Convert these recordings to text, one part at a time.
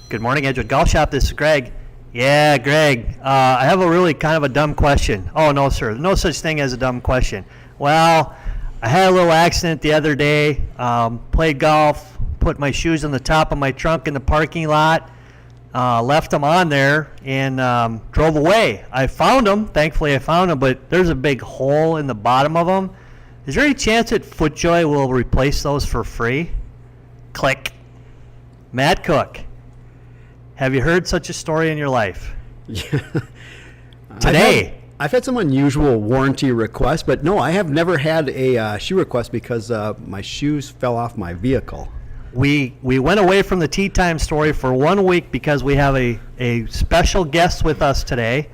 Good morning, Edgewood Golf Shop. This is Greg. Yeah, Greg. I have a really kind of a dumb question. Oh, no, sir. No such thing as a dumb question. Well, I had a little accident the other day. Played golf, put my shoes on the top of my trunk in the parking lot, left them on there, and drove away. I found them. Thankfully, I found them, but there's a big hole in the bottom of them. Is there any chance that FootJoy will replace those for free? Click. Matt Cook. Have you heard such a story in your life? Yeah. Today. I've had some unusual warranty requests, but no, I have never had a shoe request because my shoes fell off my vehicle. We went away from the Tea Time story for 1 week because we have a special guest with us today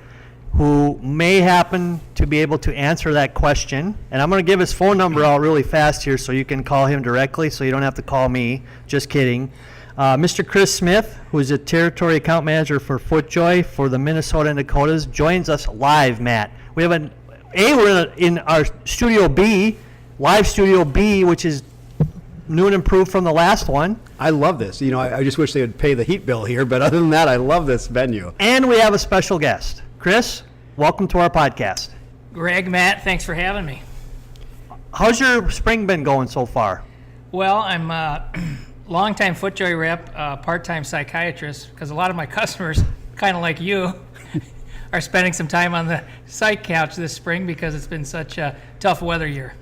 who may happen to be able to answer that question. And I'm going to give his phone number out really fast here so you can call him directly so you don't have to call me. Just kidding. Mr. Chris Smith, who is a Territory Account Manager for FootJoy for the Minnesota and Dakotas, joins us live, Matt. We have we're in our Studio B, live Studio B, which is new and improved from the last one. I love this. You know, I just wish they would pay the heat bill here, but other than that, I love this venue. And we have a special guest. Chris, welcome to our podcast. Greg, Matt, thanks for having me. How's your spring been going so far? Well, I'm longtime FootJoy rep, part-time psychiatrist, because a lot of my customers, kind of like you, are spending some time on the psych couch this spring because it's been such a tough weather year.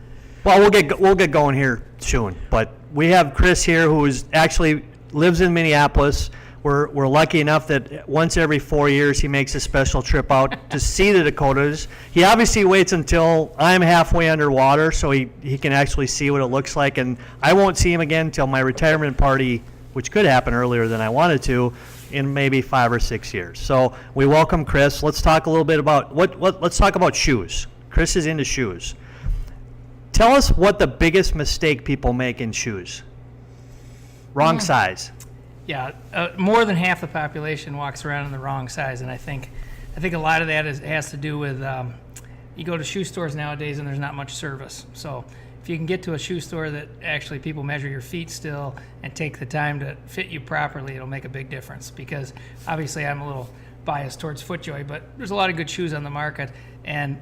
Well, we'll get going here soon, but we have Chris here who is actually lives in Minneapolis. We're lucky enough that once every 4 years he makes a special trip out to see the Dakotas. He obviously waits until I'm halfway underwater so he can actually see what it looks like, and I won't see him again until my retirement party, which could happen earlier than I wanted to, in maybe 5 or 6 years. So we welcome Chris. Let's talk a little bit about let's talk about shoes. Chris is into shoes. Tell us what the biggest mistake people make in shoes. Wrong size. Yeah, more than half the population walks around in the wrong size, and I think a lot of that has to do with you go to shoe stores nowadays and there's not much service. So if you can get to a shoe store that actually people measure your feet still and take the time to fit you properly, it'll make a big difference. Because obviously I'm a little biased towards FootJoy, but there's a lot of good shoes on the market, and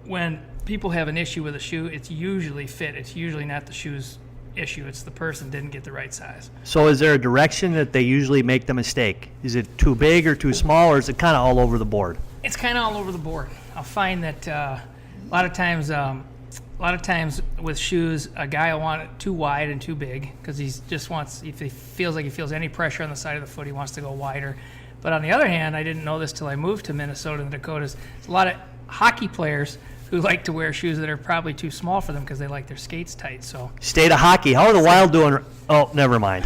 when people have an issue with a shoe, it's usually fit. It's usually not the shoe's issue. It's the person didn't get the right size. So is there a direction that they usually make the mistake? Is it too big or too small, or is it kind of all over the board? It's kind of all over the board. I'll find that a lot of times with shoes, a guy will want it too wide and too big because if he feels like he feels any pressure on the side of the foot, he wants to go wider. But on the other hand, I didn't know this till I moved to Minnesota and the Dakotas. There's a lot of hockey players who like to wear shoes that are probably too small for them because they like their skates tight. So State of hockey. How are the Wild doing? Oh, never mind.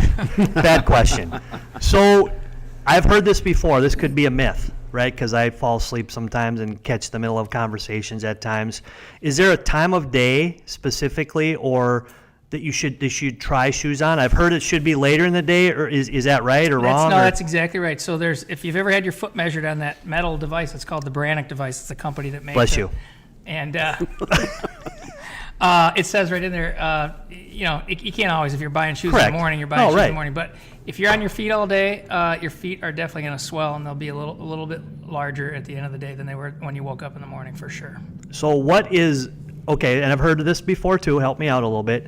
Bad question. So I've heard this before. This could be a myth, right? Because I fall asleep sometimes and catch the middle of conversations at times. Is there a time of day specifically or that you should try shoes on? I've heard it should be later in the day, or is that right or wrong? No, that's exactly right. So if you've ever had your foot measured on that metal device, it's called the Brannock Device. It's a company that makes it. Bless you. And it says right in there, you can't always, if you're buying shoes Correct. in the morning, you're buying shoes right. in the morning. But if you're on your feet all day, your feet are definitely going to swell, and they'll be a little bit larger at the end of the day than they were when you woke up in the morning, for sure. So okay, and I've heard of this before too, help me out a little bit.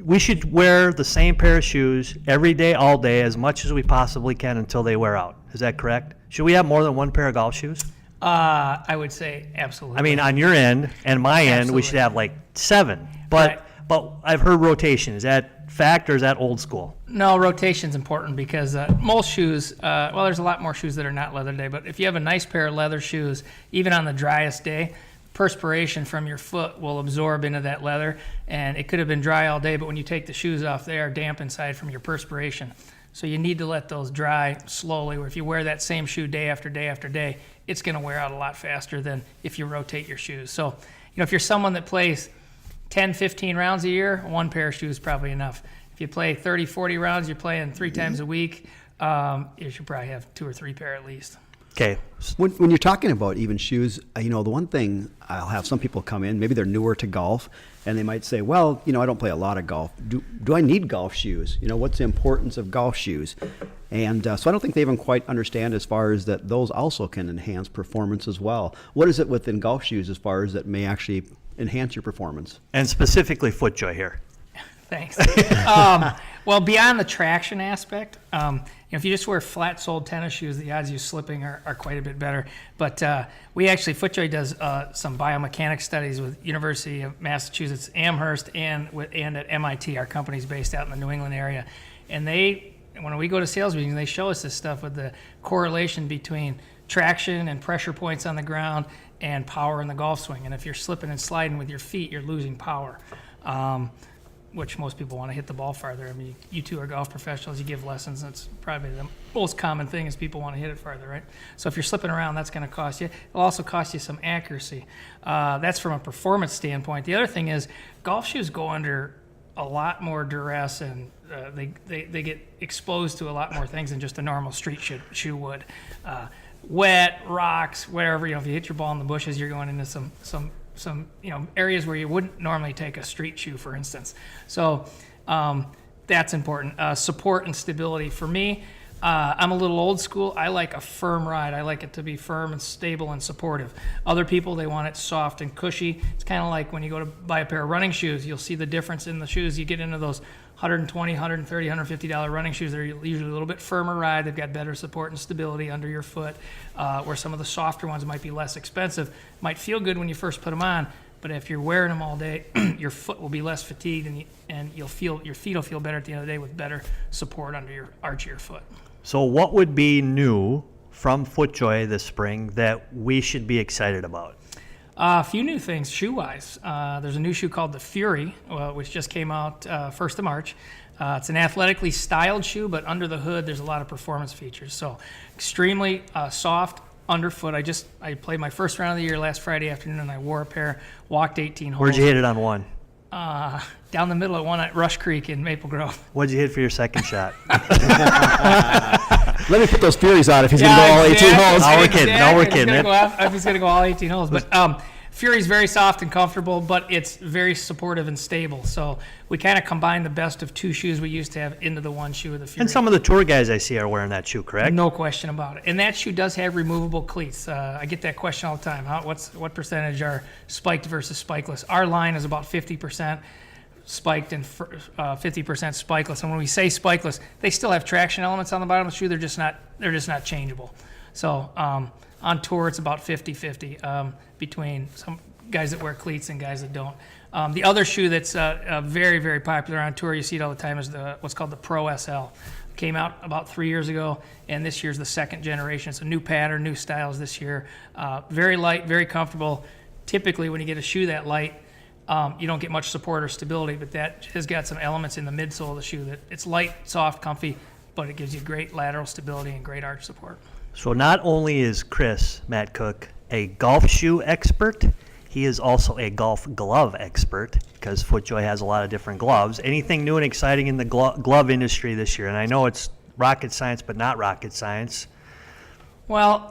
We should wear the same pair of shoes every day, all day, as much as we possibly can until they wear out. Is that correct? Should we have more than one pair of golf shoes? I would say absolutely. I mean, on your end and my end, we should have like 7. But I've heard rotation. Is that fact or is that old school? No, rotation's important because most shoes, there's a lot more shoes that are not leather day, but if you have a nice pair of leather shoes, even on the driest day, perspiration from your foot will absorb into that leather, and it could have been dry all day, but when you take the shoes off, they are damp inside from your perspiration. So you need to let those dry slowly, or if you wear that same shoe day after day after day, it's going to wear out a lot faster than if you rotate your shoes. So, if you're someone that plays 10, 15 rounds a year, one pair of shoes is probably enough. If you play 30, 40 rounds, you're playing 3 times a week, you should probably have 2 or 3 pair at least. Okay. When you're talking about even shoes, the one thing I'll have some people come in, maybe they're newer to golf, and they might say, well, I don't play a lot of golf. Do I need golf shoes? What's the importance of golf shoes? And so I don't think they even quite understand as far as that those also can enhance performance as well. What is it within golf shoes as far as that may actually enhance your performance? And specifically FootJoy here. Thanks. Well, beyond the traction aspect, if you just wear flat-soled tennis shoes, the odds of you slipping are quite a bit better. But FootJoy does some biomechanics studies with University of Massachusetts Amherst and at MIT. Our company's based out in the New England area. And when we go to sales meetings, they show us this stuff with the correlation between traction and pressure points on the ground and power in the golf swing. And if you're slipping and sliding with your feet, you're losing power. Which most people want to hit the ball farther. I mean, you two are golf professionals, you give lessons, that's probably the most common thing is people want to hit it farther, right? So if you're slipping around, that's going to cost you. It'll also cost you some accuracy. That's from a performance standpoint. The other thing is golf shoes go under a lot more duress, and they get exposed to a lot more things than just a normal street shoe would. Wet, rocks, whatever, if you hit your ball in the bushes, you're going into some areas where you wouldn't normally take a street shoe, for instance. So that's important. Support and stability. For me, I'm a little old school. I like a firm ride. I like it to be firm and stable and supportive. Other people, they want it soft and cushy. It's kind of like when you go to buy a pair of running shoes, you'll see the difference in the shoes. You get into those $120, $130, $150 running shoes. They're usually a little bit firmer ride. They've got better support and stability under your foot, where some of the softer ones might be less expensive. Might feel good when you first put them on, but if you're wearing them all day, your foot will be less fatigued, and your feet will feel better at the end of the day with better support under your arch of your foot. So what would be new from FootJoy this spring that we should be excited about? A few new things shoe-wise. There's a new shoe called the Fury, which just came out 1st of March. It's an athletically styled shoe, but under the hood, there's a lot of performance features. So extremely soft underfoot. I played my first round of the year last Friday afternoon, and I wore a pair, walked 18 holes. Where'd you hit it on one? Down the middle at one at Rush Creek in Maple Grove. What'd you hit for your second shot? Let me put those Furies on if he's going to go all 18 holes. No, we're kidding. No, we're kidding. If he's going to go all 18 holes. But Fury's very soft and comfortable, but it's very supportive and stable. So we kind of combine the best of two shoes we used to have into the one shoe of the Fury. And some of the tour guys I see are wearing that shoe, correct? No question about it. And that shoe does have removable cleats. I get that question all the time. What percentage are spiked versus spikeless? Our line is about 50% spiked and 50% spikeless. And when we say spikeless, they still have traction elements on the bottom of the shoe. They're just not changeable. So on tour, it's about 50-50 between some guys that wear cleats and guys that don't. The other shoe that's very, very popular on tour, you see it all the time, is what's called the Pro SL. Came out about 3 years ago, and this year's the second generation. It's a new pattern, new styles this year. Very light, very comfortable. Typically, when you get a shoe that light, you don't get much support or stability, but that has got some elements in the midsole of the shoe that it's light, soft, comfy, but it gives you great lateral stability and great arch support. So not only is Matt Cook, a golf shoe expert, he is also a golf glove expert, because FootJoy has a lot of different gloves. Anything new and exciting in the glove industry this year? And I know it's rocket science, but not rocket science. Well,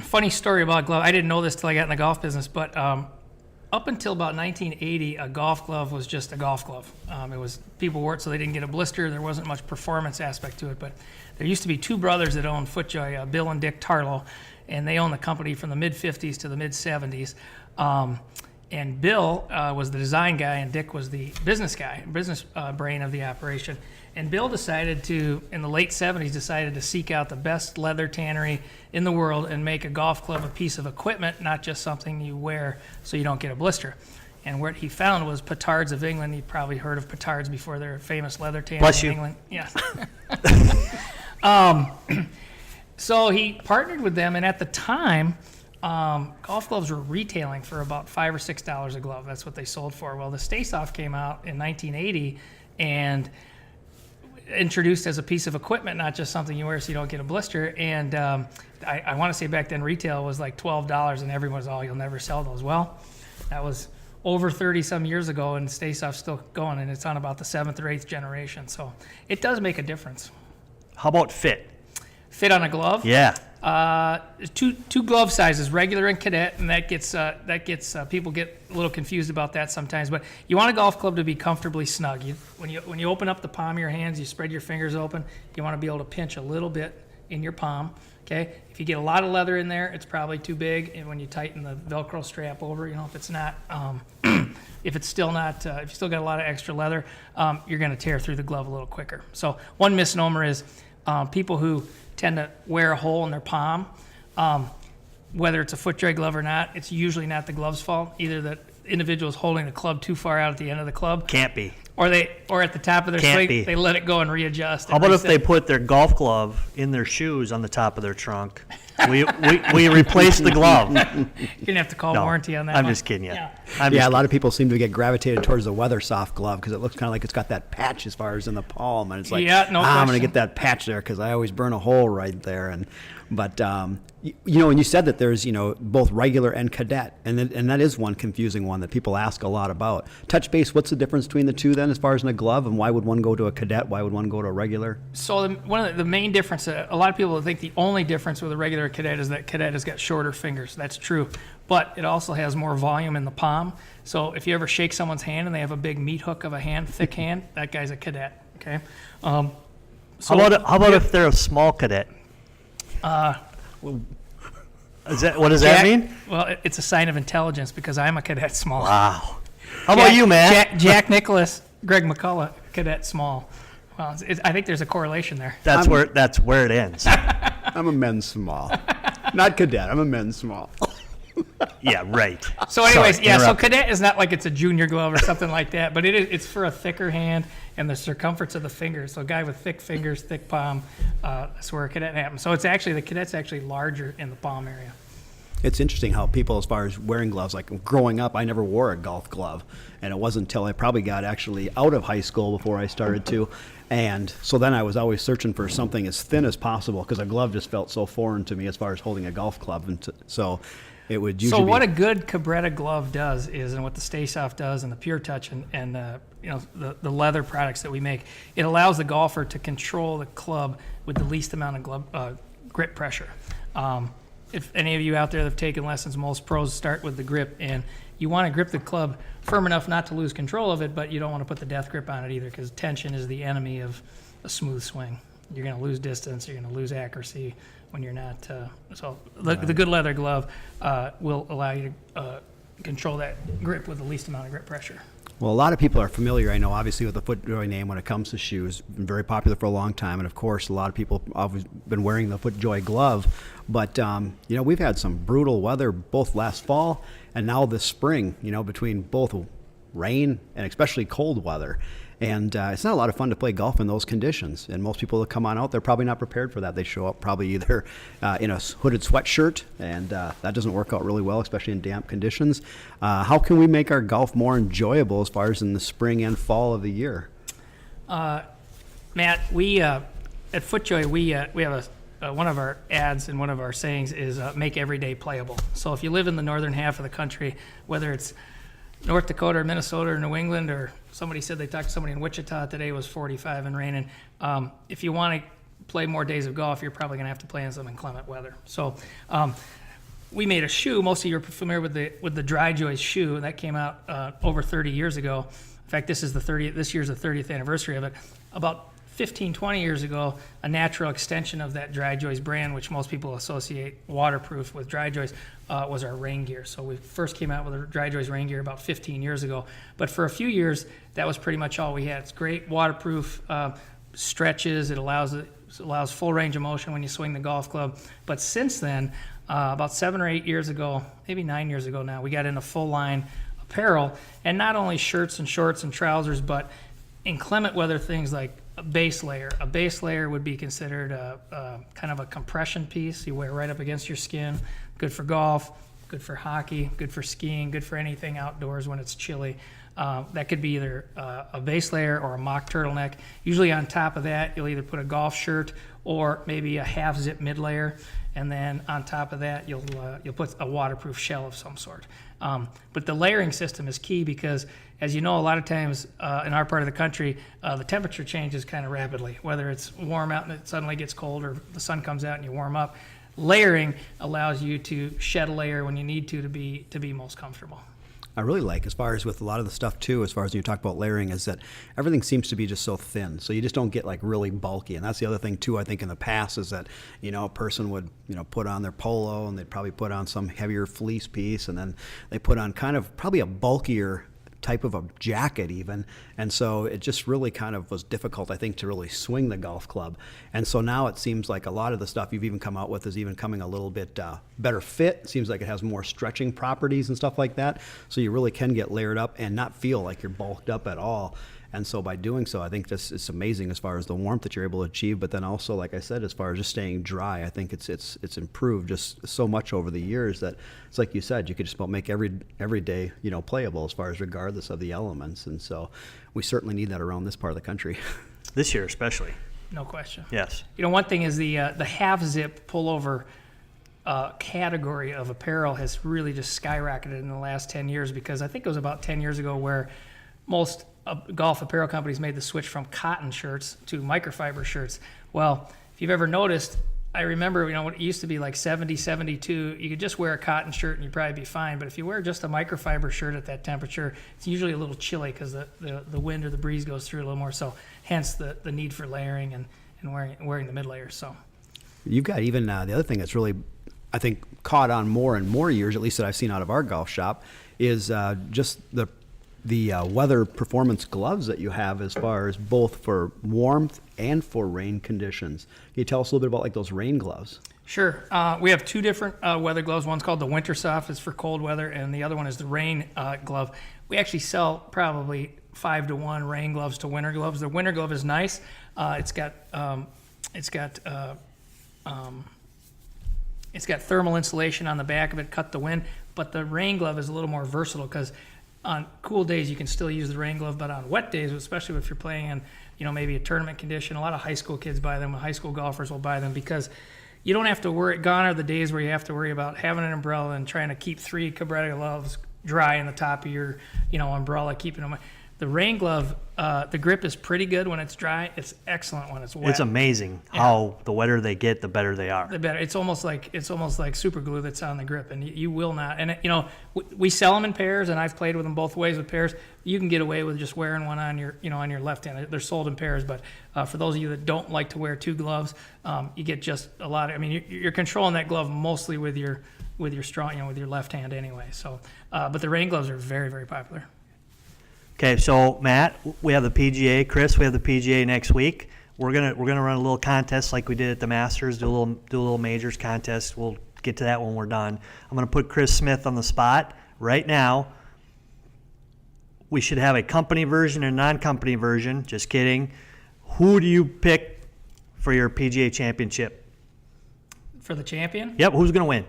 funny story about glove. I didn't know this till I got in the golf business, but up until about 1980, a golf glove was just a golf glove. It was, people wore it so they didn't get a blister. There wasn't much performance aspect to it, but there used to be two brothers that owned FootJoy, Bill and Dick Tarlow, and they owned the company from the mid-50s to the mid-70s. And Bill was the design guy, and Dick was the business guy, business brain of the operation. And Bill decided to, in the late 70s, decided to seek out the best leather tannery in the world and make a golf club a piece of equipment, not just something you wear so you don't get a blister. And what he found was Petards of England. You probably heard of Petards before. They're a famous leather tannery in England. Yes. So he partnered with them, and at the time, golf gloves were retailing for about $5 or $6 a glove. That's what they sold for. Well, the Stay-Soft came out in 1980 and introduced as a piece of equipment, not just something you wear so you don't get a blister. And I want to say back then retail was like $12, and everyone was, you'll never sell those. Well, that was over 30-some years ago, and Stay-Soft's still going, and it's on about the 7th or 8th generation. So it does make a difference. How about fit? Fit on a glove? Yeah. Two glove sizes, regular and cadet, and that gets people get a little confused about that sometimes. But you want a golf club to be comfortably snug. When you open up the palm of your hands, you spread your fingers open. You want to be able to pinch a little bit in your palm. Okay, if you get a lot of leather in there, it's probably too big. And when you tighten the Velcro strap over, if it's not, if it's still not, if you still got a lot of extra leather, you're going to tear through the glove a little quicker. So one misnomer is people who tend to wear a hole in their palm, whether it's a FootJoy glove or not, it's usually not the glove's fault. Either the individual is holding the club too far out at the end of the club, Can't be. or at the top of their Can't swing, be. they let it go and readjust. How about if they put their golf glove in their shoes on the top of their trunk? We replace the glove. You're gonna have to call No, warranty on that. I'm one. just kidding you. Yeah. Yeah, a lot of people seem to get gravitated towards the Weathersoft glove because it looks kind of like it's got that patch as far as in the palm, and it's like, Yeah, no I'm going to question. get that patch there because I always burn a hole right there. But and you said that there's both regular and cadet, and that is one confusing one that people ask a lot about. Touch base, what's the difference between the two then, as far as in a glove, and why would one go to a cadet? Why would one go to a regular? So one of the main difference, a lot of people think the only difference with a regular cadet is that cadet has got shorter fingers. That's true, but it also has more volume in the palm. So if you ever shake someone's hand and they have a big meat hook of a hand, thick hand, that guy's a cadet. Okay. How about if they're a small cadet? What does that mean? Well, it's a sign of intelligence because I'm a cadet small. Wow. How about you, Matt? Jack Nicholas, Greg McCullough, cadet small. Well, I think there's a correlation there. That's where it ends. I'm a men's small. Not cadet, I'm a men's small. Yeah, right. So anyways, Sorry, so interrupt. cadet is not like it's a junior glove or something like that, but it's for a thicker hand and the circumference of the fingers. So a guy with thick fingers, thick palm, that's where a cadet happens. So the cadet's actually larger in the palm area. It's interesting how people, as far as wearing gloves, like growing up, I never wore a golf glove. And it wasn't until I probably got actually out of high school before I started to. And so then I was always searching for something as thin as possible because a glove just felt so foreign to me as far as holding a golf club. And so it would usually So what a good Cabretta glove does is, and what the StaySoft does and the Pure Touch and the leather products that we make, it allows the golfer to control the club with the least amount of grip pressure. If any of you out there that have taken lessons, most pros start with the grip, and you want to grip the club firm enough not to lose control of it, but you don't want to put the death grip on it either because tension is the enemy of a smooth swing. You're going to lose distance, you're going to lose accuracy when you're not. The good leather glove will allow you to control that grip with the least amount of grip pressure. Well, a lot of people are familiar, I know, obviously, with the FootJoy name when it comes to shoes. Been very popular for a long time, and of course, a lot of people have always been wearing the FootJoy glove. But we've had some brutal weather both last fall and now this spring. Between both rain and especially cold weather. And it's not a lot of fun to play golf in those conditions. And most people that come on out, they're probably not prepared for that. They show up probably either in a hooded sweatshirt, and that doesn't work out really well, especially in damp conditions. How can we make our golf more enjoyable as far as in the spring and fall of the year? Matt, we at FootJoy, we have one of our ads and one of our sayings is make every day playable. So if you live in the northern half of the country, whether it's North Dakota or Minnesota or New England, or somebody said they talked to somebody in Wichita today, it was 45 and raining. If you want to play more days of golf, you're probably going to have to play in some inclement weather. So we made a shoe. Most of you are familiar with the DryJoy's shoe. That came out over 30 years ago. In fact, this year's the 30th anniversary of it. About 15, 20 years ago, a natural extension of that DryJoy's brand, which most people associate waterproof with DryJoy's, was our rain gear. So we first came out with a DryJoy's rain gear about 15 years ago. But for a few years, that was pretty much all we had. It's great waterproof, stretches. It allows full range of motion when you swing the golf club. But since then, about 7 or 8 years ago, maybe 9 years ago now, we got into full line apparel, and not only shirts and shorts and trousers, but inclement weather things like a base layer. A base layer would be considered kind of a compression piece you wear right up against your skin. Good for golf, good for hockey, good for skiing, good for anything outdoors when it's chilly. That could be either a base layer or a mock turtleneck. Usually on top of that, you'll either put a golf shirt or maybe a half zip mid layer, and then on top of that, you'll put a waterproof shell of some sort. But the layering system is key because, as you know, a lot of times in our part of the country, the temperature changes kind of rapidly. Whether it's warm out and it suddenly gets cold, or the sun comes out and you warm up, layering allows you to shed a layer when you need to be most comfortable. I really like, as far as with a lot of the stuff too, as far as when you talk about layering, is that everything seems to be just so thin. So you just don't get like really bulky. And that's the other thing too, I think in the past is that, a person would, put on their polo and they'd probably put on some heavier fleece piece, and then they put on kind of probably a bulkier type of a jacket even. And so it just really kind of was difficult, I think, to really swing the golf club. And so now it seems like a lot of the stuff you've even come out with is even coming a little bit better fit. It seems like it has more stretching properties and stuff like that. So you really can get layered up and not feel like you're bulked up at all. And so by doing so, I think this is amazing as far as the warmth that you're able to achieve. But then also, like I said, as far as just staying dry, I think it's improved just so much over the years that it's like you said, you could just about make every day, playable as far as regardless of the elements. And so we certainly need that around this part of the country. This year especially. No question. Yes. One thing is the half zip pullover category of apparel has really just skyrocketed in the last 10 years, because I think it was about 10 years ago where most golf apparel companies made the switch from cotton shirts to microfiber shirts. Well, if you've ever noticed, I remember, it used to be like 70, 72. You could just wear a cotton shirt and you'd probably be fine. But if you wear just a microfiber shirt at that temperature, it's usually a little chilly because the wind or the breeze goes through a little more. So hence the need for layering and wearing the mid layers. So you've got even the other thing that's really, I think, caught on more and more years, at least that I've seen out of our golf shop, is just the weather performance gloves that you have, as far as both for warmth and for rain conditions. Can you tell us a little bit about like those rain gloves? Sure. We have two different weather gloves. One's called the Winter Soft, it's for cold weather, and the other one is the rain glove. We actually sell probably 5-to-1 rain gloves to winter gloves. The winter glove is nice. It's got thermal insulation on the back of it, cut the wind. But the rain glove is a little more versatile, because on cool days you can still use the rain glove, but on wet days, especially if you're playing in maybe a tournament condition, a lot of high school kids buy them. High school golfers will buy them, because you don't have to worry. Gone are the days where you have to worry about having an umbrella and trying to keep 3 Cabrera gloves dry in the top of your umbrella, keeping them. The rain glove, the grip is pretty good when it's dry. It's excellent when it's wet. It's amazing how the wetter they get, the better they are. The better. It's almost like super glue that's on the grip, and you will not. And we sell them in pairs, and I've played with them both ways with pairs. You can get away with just wearing one on your on your left hand. They're sold in pairs, but for those of you that don't like to wear 2 gloves, you get just a lot of. You're controlling that glove mostly with your strong with your left hand anyway. So, but the rain gloves are very, very popular. Okay, so Matt, we have the PGA. Chris, we have the PGA next week. We're gonna run a little contest like we did at the Masters. Do a little majors contest. We'll get to that when we're done. I'm gonna put Chris Smith on the spot right now. We should have a company version and a non-company version. Just kidding. Who do you pick for your PGA championship? For the champion? Yep. Who's gonna win?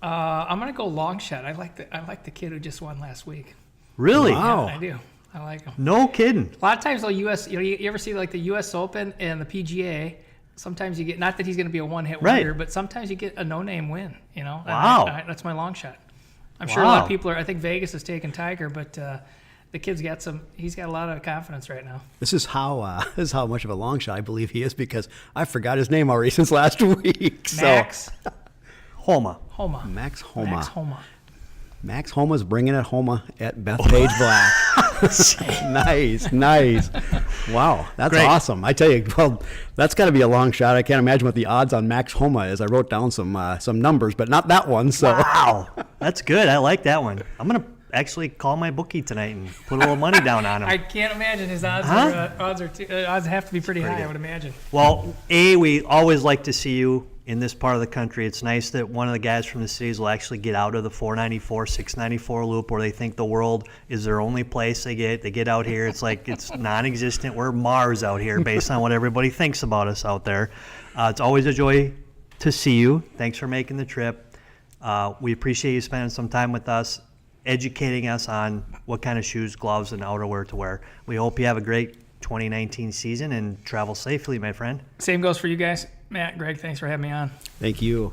I'm gonna go long shot. I like the kid who just won last week. Really? Wow. Yeah, I do. I like him. No kidding. A lot of times, the U.S. You ever see like the U.S. Open and the PGA? Sometimes you get, not that he's going to be a one-hit wonder, but sometimes you get a no-name win. Wow. That's my long shot. I'm sure a lot of people are. I think Vegas is taking Tiger, but the kid's got some. He's got a lot of confidence right now. This is how much of a long shot I believe he is, because I forgot his name already since last week. Max Homa. Max Homa. Max Homa. Max Homa's bringing it home at Bethpage Black. Nice. Wow, that's Great. awesome. I tell you, well, that's got to be a long shot. I can't imagine what the odds on Max Homa is. I wrote down some numbers, but not that one. So Wow, that's good. I like that one. I'm gonna actually call my bookie tonight and put a little money down on him. I can't imagine his odds. Odds have to be pretty high, I would imagine. Well, we always like to see you in this part of the country. It's nice that one of the guys from the cities will actually get out of the 494, 694 loop where they think the world is their only place. They get out here. It's like it's non-existent. We're Mars out here based on what everybody thinks about us out there. It's always a joy to see you. Thanks for making the trip. We appreciate you spending some time with us, educating us on what kind of shoes, gloves, and outerwear to wear. We hope you have a great 2019 season and travel safely, my friend. Same goes for you guys. Matt, Greg, thanks for having me on. thank you.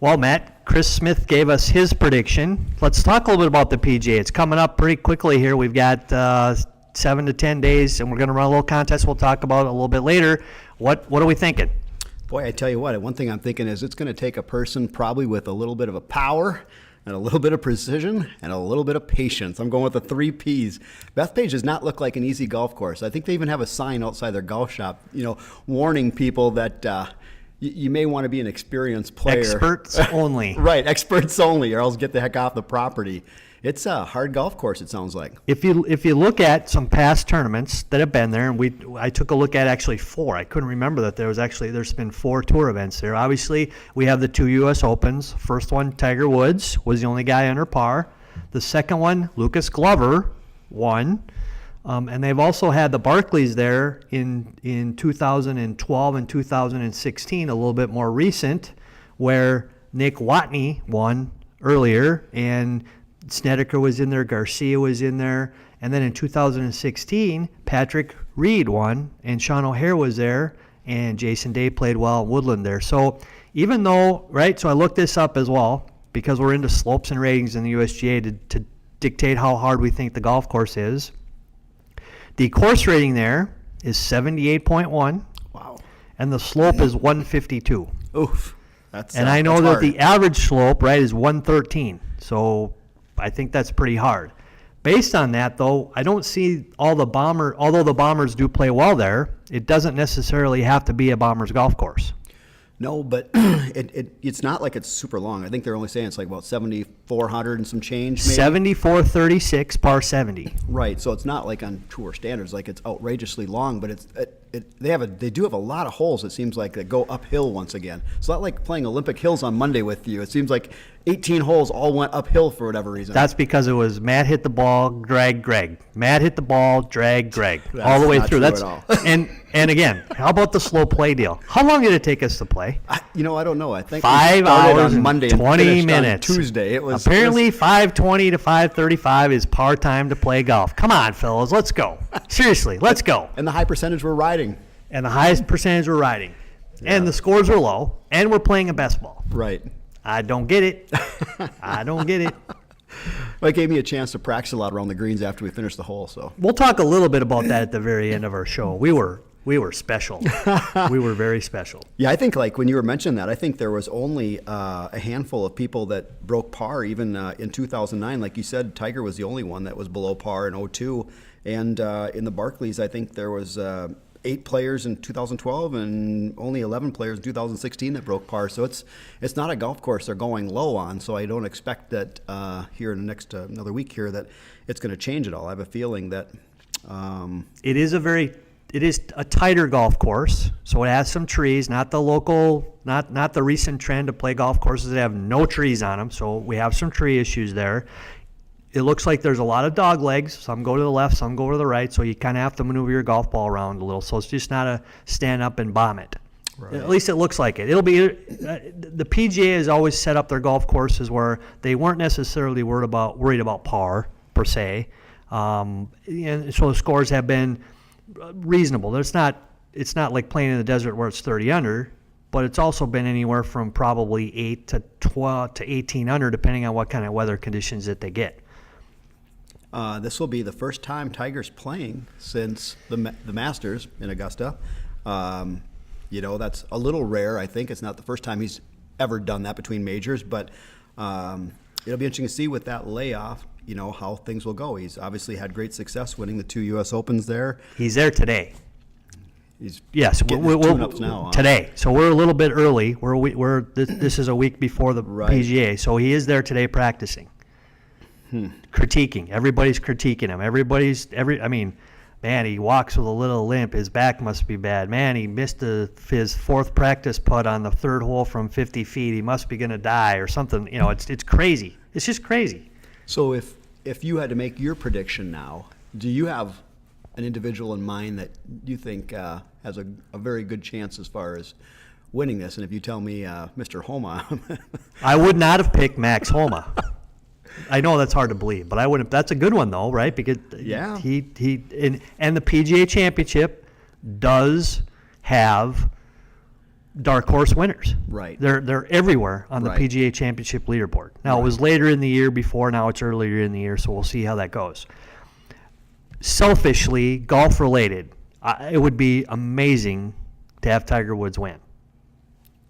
Well, Matt, Chris Smith gave us his prediction. Let's talk a little bit about the PGA. It's coming up pretty quickly here. We've got 7 to 10 days, and we're going to run a little contest we'll talk about a little bit later. What are we thinking? Boy, I tell you what, one thing I'm thinking is it's going to take a person probably with a little bit of a power and a little bit of precision and a little bit of patience. I'm going with the 3 Ps. Bethpage does not look like an easy golf course. I think they even have a sign outside their golf shop, warning people that you may want to be an experienced player. Experts only. Right, experts only, or else get the heck off the property. It's a hard golf course, it sounds like. If you look at some past tournaments that have been there, and I took a look at actually 4. I couldn't remember that there's been 4 tour events there. Obviously, we have the 2 U.S. Opens. First one, Tiger Woods was the only guy under par. The second one, Lucas Glover won. And they've also had the Barclays there in 2012 and 2016, a little bit more recent, where Nick Watney won earlier, and Snedeker was in there, Garcia was in there, and then in 2016, Patrick Reed won, and Sean O'Hare was there, and Jason Day played well at Woodland there. So even though, right, so I looked this up as well, because we're into slopes and ratings in the USGA to dictate how hard we think the golf course is. The course rating there is 78.1. Wow. And the slope is 152. Oof. And I know that the average slope, right, is 113. So I think that's pretty hard. Based on that, though, I don't see although the Bombers do play well there, it doesn't necessarily have to be a Bombers golf course. No, but it's not like it's super long. I think they're only saying it's like about 7,400 and some change, maybe. 74.36 par 70. Right, so it's not like on tour standards, like it's outrageously long, but they do have a lot of holes, it seems like, that go uphill once again. It's not like playing Olympic Hills on Monday with you. It seems like 18 holes all went uphill for whatever reason. That's because it was Matt hit the ball, drag Greg. Matt hit the ball, drag Greg. All the way not through. true That's at all. and again, how about the slow play deal? How long did it take us to play? I don't know. I think 5 we started hours on and Monday 20 and finished minutes. on Tuesday. Apparently 5:20 to 5:35 is par time to play golf. Come on, fellas, let's go. Seriously, let's go. And the high percentage were riding. And the highest percentage were riding. And the scores are low, and we're playing a best ball. Right. I don't get it. I don't get it. Well, it gave me a chance to practice a lot around the greens after we finished the hole. So We'll talk a little bit about that at the very end of our show. We were special. We were very special. yeah, I think like when you were mentioning that, I think there was only a handful of people that broke par even in 2009. Like you said, Tiger was the only one that was below par in 02. And in the Barclays, I think there was 8 players in 2012 and only 11 players in 2016 that broke par. So it's not a golf course they're going low on. So I don't expect that here in the next another week here that it's going to change at all. I have a feeling that It is a tighter golf course, so it has some trees, not the local, not the recent trend to play golf courses that have no trees on them. So we have some tree issues there. It looks like there's a lot of dog legs. Some go to the left, some go to the right. So you kind of have to maneuver your golf ball around a little. So it's just not a stand up and bomb it. Right. At least it looks like it. It'll be the PGA has always set up their golf courses where they weren't necessarily worried about par per se, and so the scores have been reasonable. It's not like playing in the desert where it's 30 under, but it's also been anywhere from probably 8 to 12 to 18 under, depending on what kind of weather conditions that they get. This will be the first time Tiger's playing since the Masters in Augusta. That's a little rare, I think. It's not the first time he's ever done that between majors, but it'll be interesting to see with that layoff, how things will go. He's obviously had great success winning the 2 U.S. Opens there. He's there today. He's Yes, getting his tune-ups now. Huh? Today. So we're a little bit early. This is a week before the Right. PGA, so he is there today practicing. Critiquing. Everybody's critiquing him. Man, he walks with a little limp. His back must be bad. Man, he missed his 4th practice putt on the 3rd hole from 50 feet. He must be going to die or something. It's crazy. It's just crazy. So if you had to make your prediction now, do you have an individual in mind that you think has a very good chance as far as winning this? And if you tell me Mr. Homa. I would not have picked Max Homa. I know that's hard to believe, but I wouldn't. That's a good one though, right? Because yeah, and the PGA Championship does have dark horse winners. Right. They're everywhere on the Right. PGA Championship leaderboard. Now, it was later in the year before. Now it's earlier in the year, so we'll see how that goes. Selfishly, golf related, it would be amazing to have Tiger Woods win.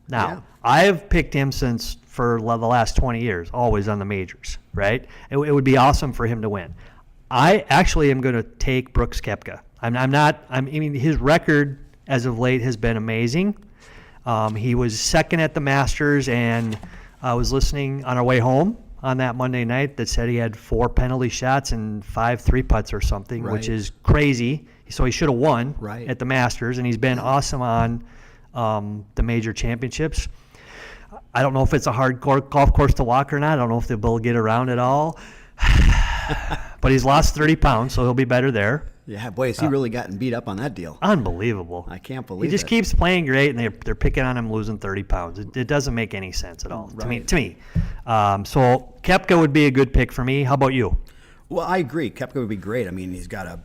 Now, Yeah. I've picked him for the last 20 years, always on the majors, right? It would be awesome for him to win. I actually am going to take Brooks Koepka. I mean, his record as of late has been amazing. He was second at the Masters, and I was listening on our way home on that Monday night that said he had 4 penalty shots and 5 3-putts or something, which Right. is crazy. So he should have won Right. at the Masters, and he's been awesome on the major championships. I don't know if it's a hard golf course to walk or not. I don't know if they'll be able to get around at all. But he's lost 30 pounds, so he'll be better there. Yeah, boy, has he really gotten beat up on that deal. Unbelievable. I can't He believe just it. keeps playing great, and they're picking on him losing 30 pounds. It doesn't make any sense at all to me. Right. So Koepka would be a good pick for me. How about you? Well, I agree. Koepka would be great. I mean, he's got a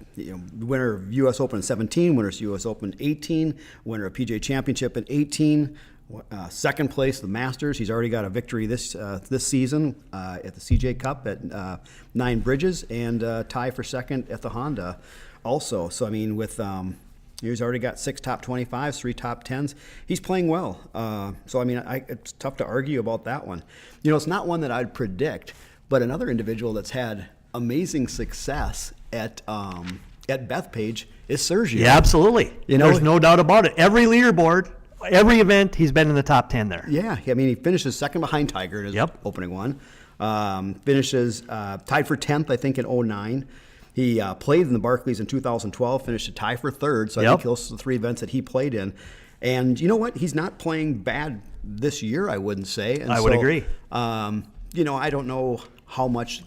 winner of U.S. Open in 17, winner of U.S. Open 18, winner of PGA Championship in 18, second place the Masters. He's already got a victory this season at the CJ Cup at 9 Bridges, and tie for second at the Honda also. So, I mean, with he's already got 6 top 25s, 3 top 10s. He's playing well. So, I mean, it's tough to argue about that one. It's not one that I'd predict, but another individual that's had amazing success at Bethpage is Sergio. Yeah, absolutely. You know- There's no doubt about it. Every leaderboard, every event, he's been in the top 10 there. Yeah, I mean, he finishes second behind Tiger in his Yep. opening one. Finishes tied for 10th, I think, in 09. He played in the Barclays in 2012, finished a tie for third. So I Yep. think those are the 3 events that he played in. And you know what? He's not playing bad this year, I wouldn't say. And I would agree. I don't know how much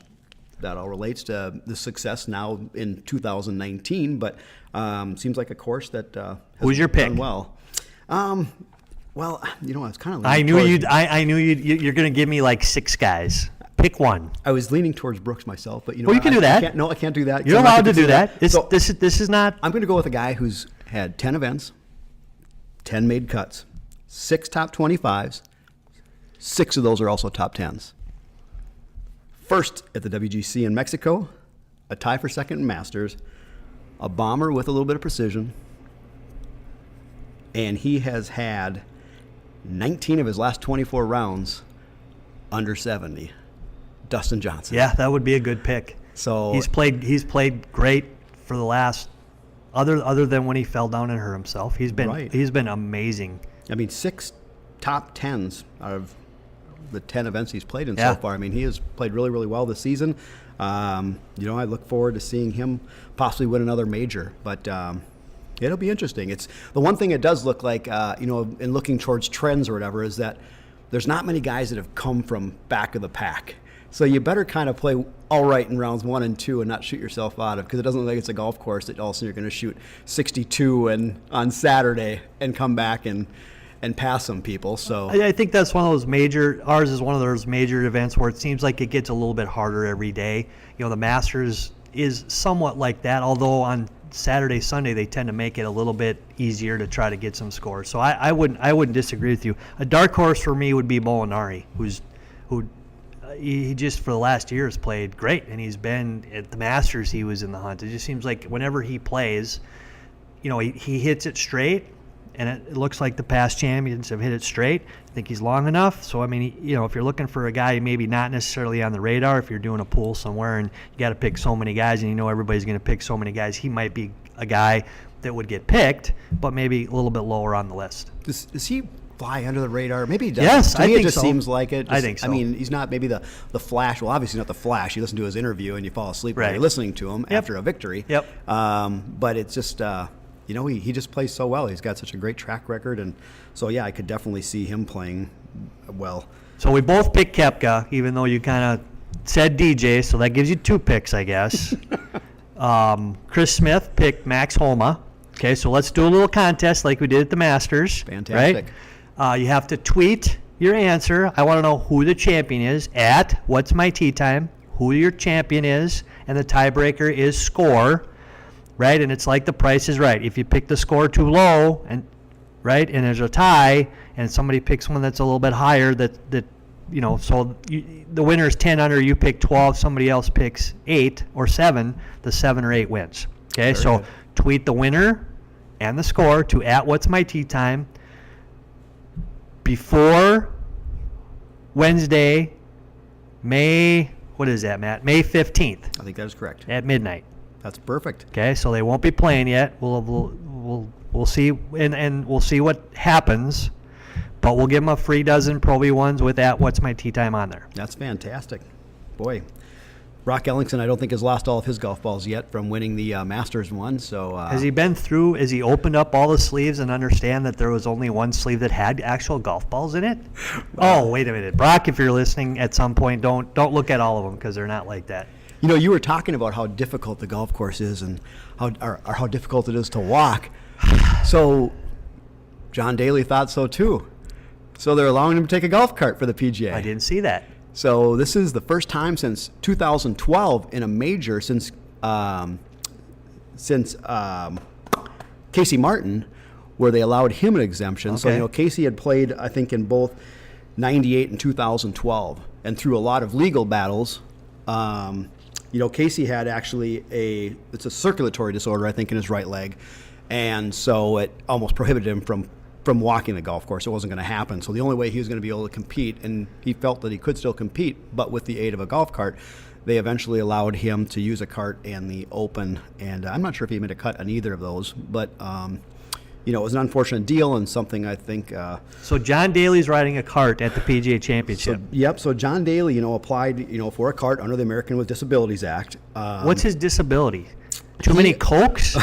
that all relates to the success now in 2019, but seems like a course that has Who's your pick? done well. Well, I was kind of. I knew you're going to give me like 6 guys. Pick one. I was leaning towards Brooks myself, but Well, you can do that. I can't do that. You're I'm not allowed to gonna do that. So This is not. I'm going to go with a guy who's had 10 events, 10 made cuts, 6 top 25s. 6 of those are also top 10s. First at the WGC in Mexico, a tie for second in Masters, a bomber with a little bit of precision, and he has had 19 of his last 24 rounds under 70. Dustin Johnson. Yeah, that would be a good pick. So He's played great for the last other than when he fell down and hurt himself. He's been amazing. I mean, 6 top 10s out of the 10 events he's played in Yeah. so far. I mean, he has played really, really well this season. I look forward to seeing him possibly win another major, but it'll be interesting. It's the one thing it does look like, in looking towards trends or whatever, is that there's not many guys that have come from back of the pack. So you better kind of play all right in rounds 1 and 2 and not shoot yourself out of, because it doesn't look like it's a golf course that all of a sudden you're going to shoot 62 on Saturday and come back and pass some people. So I think that's one of those ours is one of those major events where it seems like it gets a little bit harder every day. The Masters is somewhat like that, although on Saturday, Sunday, they tend to make it a little bit easier to try to get some scores. So I wouldn't disagree with you. A dark horse for me would be Molinari, who he just for the last year has played great, and he's been at the Masters. He was in the hunt. It just seems like whenever he plays, he hits it straight, and it looks like the past champions have hit it straight. I think he's long enough. So I mean, if you're looking for a guy maybe not necessarily on the radar, if you're doing a pool somewhere and you got to pick so many guys, and everybody's going to pick so many guys, he might be a guy that would get picked, but maybe a little bit lower on the list. Does he fly under the radar? Maybe he does. Yes, to me I think it just so. seems like it. I think so. I mean, he's not maybe the flash. Well, obviously not the flash. You listen to his interview and you fall asleep while Right. you're listening to him Yep. after a victory. Yep. But it's just, he just plays so well. He's got such a great track record. And so, yeah, I could definitely see him playing well. So we both picked Koepka, even though you kind of said DJ, so that gives you 2 picks, I guess. Chris Smith picked Max Homa. Okay, so let's do a little contest like we did at the Masters. Fantastic. Right? You have to tweet your answer. I want to know who the champion is at What's My Tea Time, who your champion is, and the tiebreaker is score, right? And it's like the Price is Right. If you pick the score too low, and there's a tie, and somebody picks one that's a little bit higher, the winner is 10 under, you pick 12, somebody else picks 8 or 7, the 7 or 8 wins. Okay, so good. tweet the winner and the score to @What's My Tea Time. before Wednesday, what is that, Matt? May 15th I think that is correct. at midnight. That's perfect. Okay, so they won't be playing yet. We'll see, and we'll see what happens. But we'll give them a free dozen Pro V1s with that What's My Tee Time on there. That's fantastic. Boy, Brock Ellingson, I don't think has lost all of his golf balls yet from winning the Masters one. So Has he been through, has he opened up all the sleeves and understand that there was only one sleeve that had actual golf balls in it? Oh, wait a minute. Brock, if you're listening at some point, don't look at all of them because they're not like that. You know, you were talking about how difficult the golf course is and how difficult it is to walk. So John Daly thought so too. So they're allowing him to take a golf cart for the PGA. I didn't see that. So this is the first time since 2012 in a major since Casey Martin, where they allowed him an exemption. So, Okay. you know, Casey had played, I think, in both 98 and 2012. And through a lot of legal battles, you know, Casey had actually it's a circulatory disorder, I think, in his right leg. And so it almost prohibited him from walking the golf course. It wasn't going to happen. So the only way he was going to be able to compete, and he felt that he could still compete, but with the aid of a golf cart, they eventually allowed him to use a cart in the Open. And I'm not sure if he made a cut on either of those, but, you know, it was an unfortunate deal and something I think. So John Daly's riding a cart at the PGA Championship. Yep. So John Daly, you know, applied, you know, for a cart under the American with Disabilities Act. What's his disability? Too many Cokes?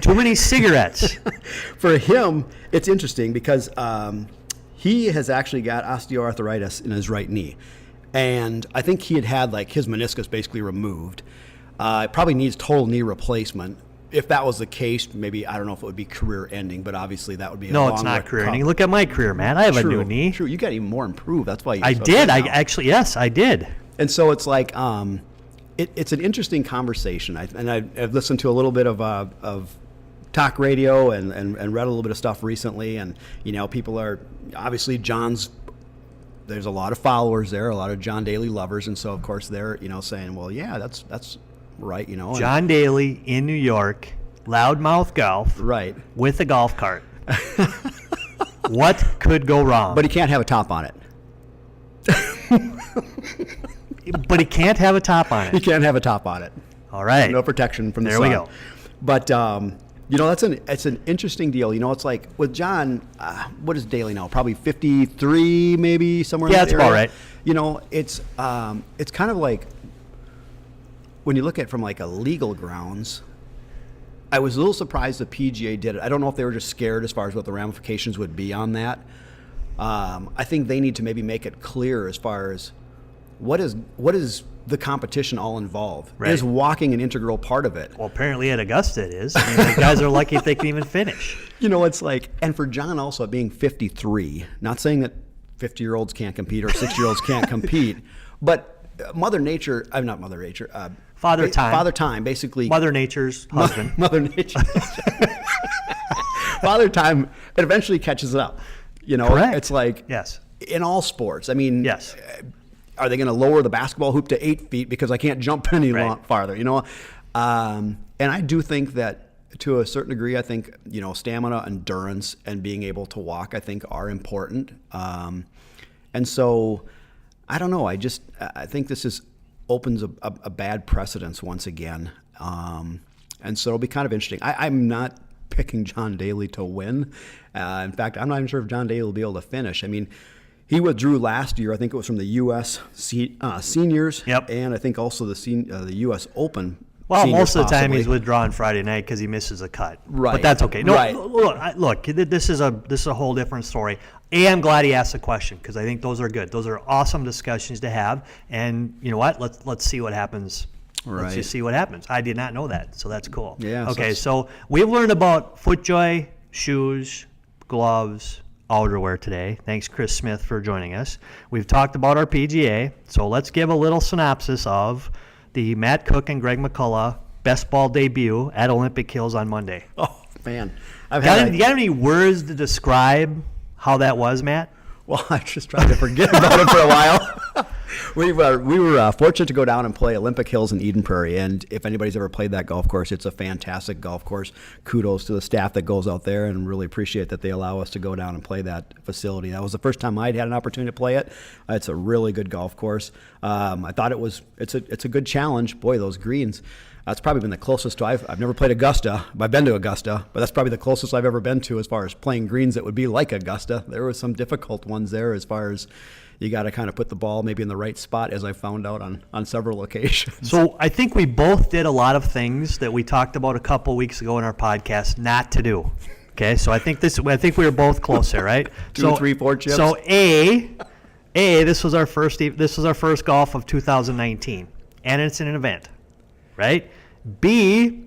Too many cigarettes? For him, it's interesting because he has actually got osteoarthritis in his right knee. And I think he had like his meniscus basically removed. Probably needs total knee replacement. If that was the case, maybe, I don't know if it would be career ending, but obviously that would be a No, long it's not career ending. Look at my career, man. I have a new knee. True, you got even more improved. That's why I did. Yes, I did. And so it's like, it's an interesting conversation. I've listened to a little bit of talk radio and read a little bit of stuff recently. And, you know, people are, obviously there's a lot of followers there, a lot of John Daly lovers. And so, of course, they're, you know, saying, well, yeah, that's right, you know. John Daly in New York, loudmouth golf, Right. with a golf cart. What could go wrong? But he can't have a top on it. But he can't have a top on He it. can't have a top on it. All right. No protection from the There sun. we go. But you know, it's an interesting deal. You know, it's like with John, what is Daly now? Probably 53, maybe somewhere. Yeah, in that that's about area. right. You know, it's kind of like when you look at it from like a legal grounds. I was a little surprised the PGA did it. I don't know if they were just scared as far as what the ramifications would be on that. I think they need to maybe make it clear as far as what is the competition all involved? Right. Is walking an integral part of it? Well, apparently at Augusta it is. I mean, the guys are lucky if they can even finish. You know, it's like, and for John also being 53, not saying that 50-year-olds can't compete or 60-year-olds can't compete, but Mother Nature, not Mother Nature, Father Time. Father Time, basically. Mother Nature's husband. Mother Nature. Father Time, it eventually catches up. You know, Correct. It's like, Yes. in all sports. I mean, Yes. Are they going to lower the basketball hoop to 8 feet because I can't jump any Right. farther? You know, and I do think that to a certain degree, I think, you know, stamina, endurance, and being able to walk, I think, are important. And so, I don't know. I think this opens a bad precedence once again. And so it'll be kind of interesting. I'm not picking John Daly to win. In fact, I'm not even sure if John Daly will be able to finish. I mean, he withdrew last year. I think it was from the U.S. Seniors. Yep. And I think also the U.S. Open. Well, Seniors most of the time possibly. he's withdrawn Friday night because he misses a cut. Right. But that's okay. No, Right. look. This is a whole different story. I'm glad he asked the question because I think those are good. Those are awesome discussions to have. And you know what? Let's see what happens. Let's Right. just see what happens. I did not know that, so that's cool. Yeah, Okay, so we've learned about FootJoy, shoes, gloves, outerwear today. Thanks, Chris Smith, for joining us. We've talked about our PGA, so let's give a little synopsis of the Matt Cook and Greg McCullough best ball debut at Olympic Hills on Monday. Oh, man. You got any words to describe how that was, Matt? Well, I just tried to forget about it for a while. We were fortunate to go down and play Olympic Hills in Eden Prairie, and if anybody's ever played that golf course, it's a fantastic golf course. Kudos to the staff that goes out there, and really appreciate that they allow us to go down and play that facility. That was the first time I'd had an opportunity to play it. It's a really good golf course. I thought it's a good challenge. Boy, those greens. That's probably been the closest to I've never played Augusta. I've been to Augusta, but that's probably the closest I've ever been to as far as playing greens that would be like Augusta. There were some difficult ones there as far as you got to kind of put the ball maybe in the right spot, as I found out on several occasions. So I think we both did a lot of things that we talked about a couple weeks ago in our podcast not to do. Okay, so I think we were both close there, right? 2, 3, 4 chips. So this was our first golf of 2019, and it's an event, right? B,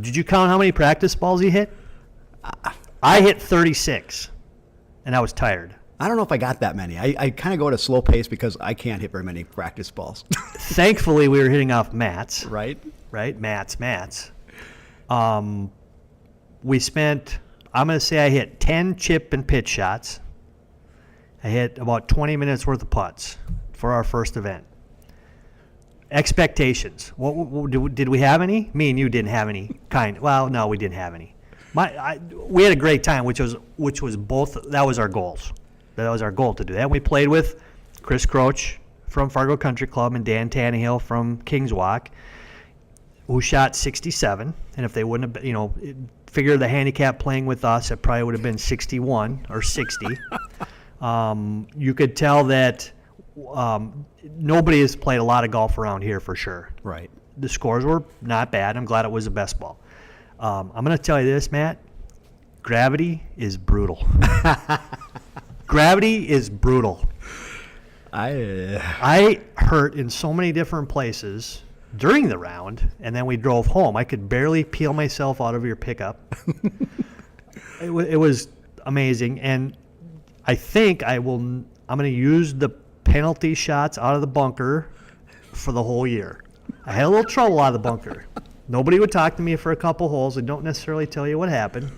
did you count how many practice balls you hit? I hit 36, and I was tired. I don't know if I got that many. I kind of go at a slow pace because I can't hit very many practice balls. Thankfully, we were hitting off mats. Right? Mats. We spent, I'm going to say I hit 10 chip and pitch shots. I hit about 20 minutes worth of putts for our first event. Expectations. What did we have any? Me and you didn't have any kind. Well, no, we didn't have any. We had a great time, which was both. That was our goals. That was our goal to do that. We played with Chris Croach from Fargo Country Club and Dan Tannehill from Kings Walk, who shot 67. And if they wouldn't have, figure the handicap playing with us, it probably would have been 61 or 60. You could tell that nobody has played a lot of golf around here for sure. Right. The scores were not bad. I'm glad it was the best ball. I'm going to tell you this, Matt. Gravity is brutal. Gravity is brutal. I hurt in so many different places during the round, and then we drove home. I could barely peel myself out of your pickup. It was amazing, and I think I'm going to use the penalty shots out of the bunker for the whole year. I had a little trouble out of the bunker. Nobody would talk to me for a couple holes. I don't necessarily tell you what happened,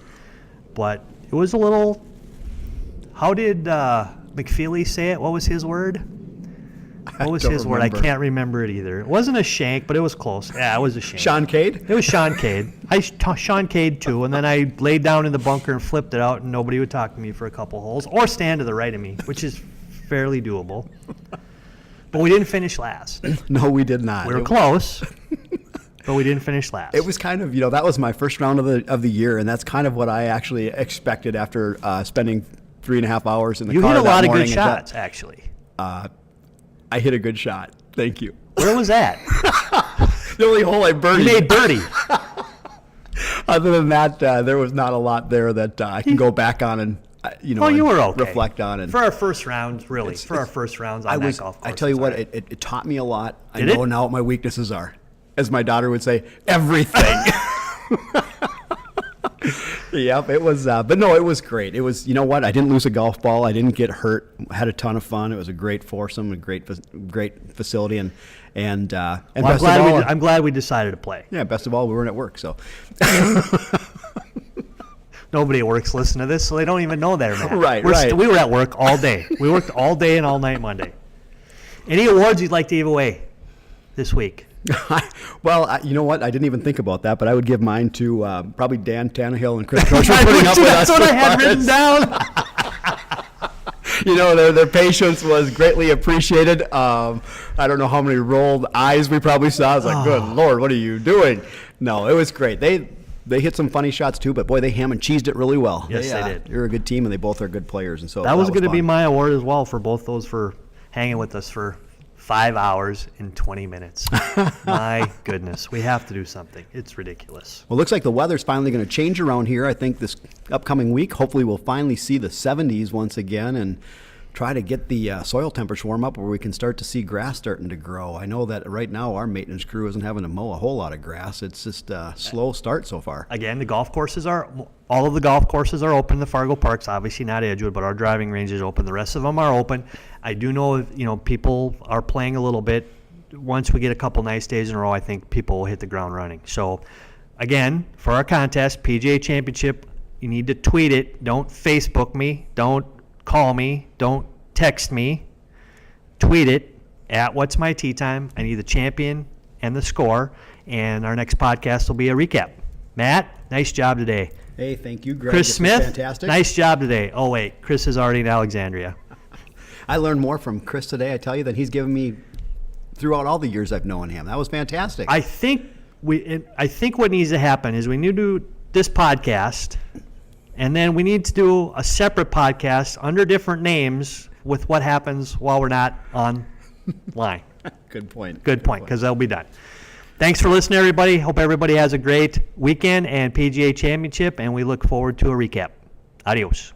but it was a little. How did McFeely say it? What was his word? What was his word? I can't remember it either. It wasn't a shank, but it was close. Yeah, it was a shank. Sean Cade? It was Sean Cade. Sean Cade too, and then I laid down in the bunker and flipped it out, and nobody would talk to me for a couple holes or stand to the right of me, which is fairly doable. But we didn't finish last. No, we did not. We were close, but we didn't finish last. It was kind of, that was my first round of the year, and that's kind of what I actually expected after spending 3.5 hours in the car that morning. You hit a lot of good shots, actually. I hit a good shot. Thank you. Where was that? The only hole I birdied. You made birdie. Other than that, there was not a lot there that I can go back on and you were okay. Reflect on. And for our first rounds, really. For our first rounds on that golf course. I tell you what, right. it taught me a lot. Did I know now what my weaknesses are. As my daughter would say, everything. Yep, it was, but no, it was great. It was, I didn't lose a golf ball. I didn't get hurt. Had a ton of fun. It was a great foursome, a great facility, and well, best of all, I'm glad we decided to play. Yeah, best of all, we weren't at work, so. Nobody at work's listening to this, so they don't even know that. Right. We were at work all day. We worked all day and all night Monday. Any awards you'd like to give away this week? Well, you know what? I didn't even think about that, but I would give mine to probably Dan Tannehill and Chris Croach for putting up with us. That's what I had written down. Their patience was greatly appreciated. I don't know how many rolled eyes we probably saw. I was like, good Lord, what are you doing? No, it was great. They hit some funny shots too, but boy, they ham and cheesed it really well. Yes, they did. They're a good team, and they both are good players, and so that was going to fun. be my award as well for both those for hanging with us for 5 hours and 20 minutes. My goodness. We have to do something. It's ridiculous. Well, it looks like the weather's finally going to change around here. I think this upcoming week, hopefully we'll finally see the 70s once again and try to get the soil temperature warm up where we can start to see grass starting to grow. I know that right now our maintenance crew isn't having to mow a whole lot of grass. It's just a slow start so far. Again, all of the golf courses are open. The Fargo Parks, obviously not Edgewood, but our driving range is open. The rest of them are open. I do know, people are playing a little bit. Once we get a couple nice days in a row, I think people will hit the ground running. So, again, for our contest, PGA Championship, you need to tweet it. Don't Facebook me. Don't call me. Don't text me. Tweet it. at What's My Tea Time. I need the champion and the score, and our next podcast will be a recap. Matt, nice job today. Hey, thank you, Greg. Chris This was Smith, fantastic. nice job today. Oh, wait, Chris is already in Alexandria. I learned more from Chris today, I tell you, than he's given me throughout all the years I've known him. That was fantastic. I think what needs to happen is we need to do this podcast, and then we need to do a separate podcast under different names with what happens while we're not online. Good point. Good point, because they'll be done. Thanks for listening, everybody. Hope everybody has a great weekend and PGA Championship, and we look forward to a recap. Adios.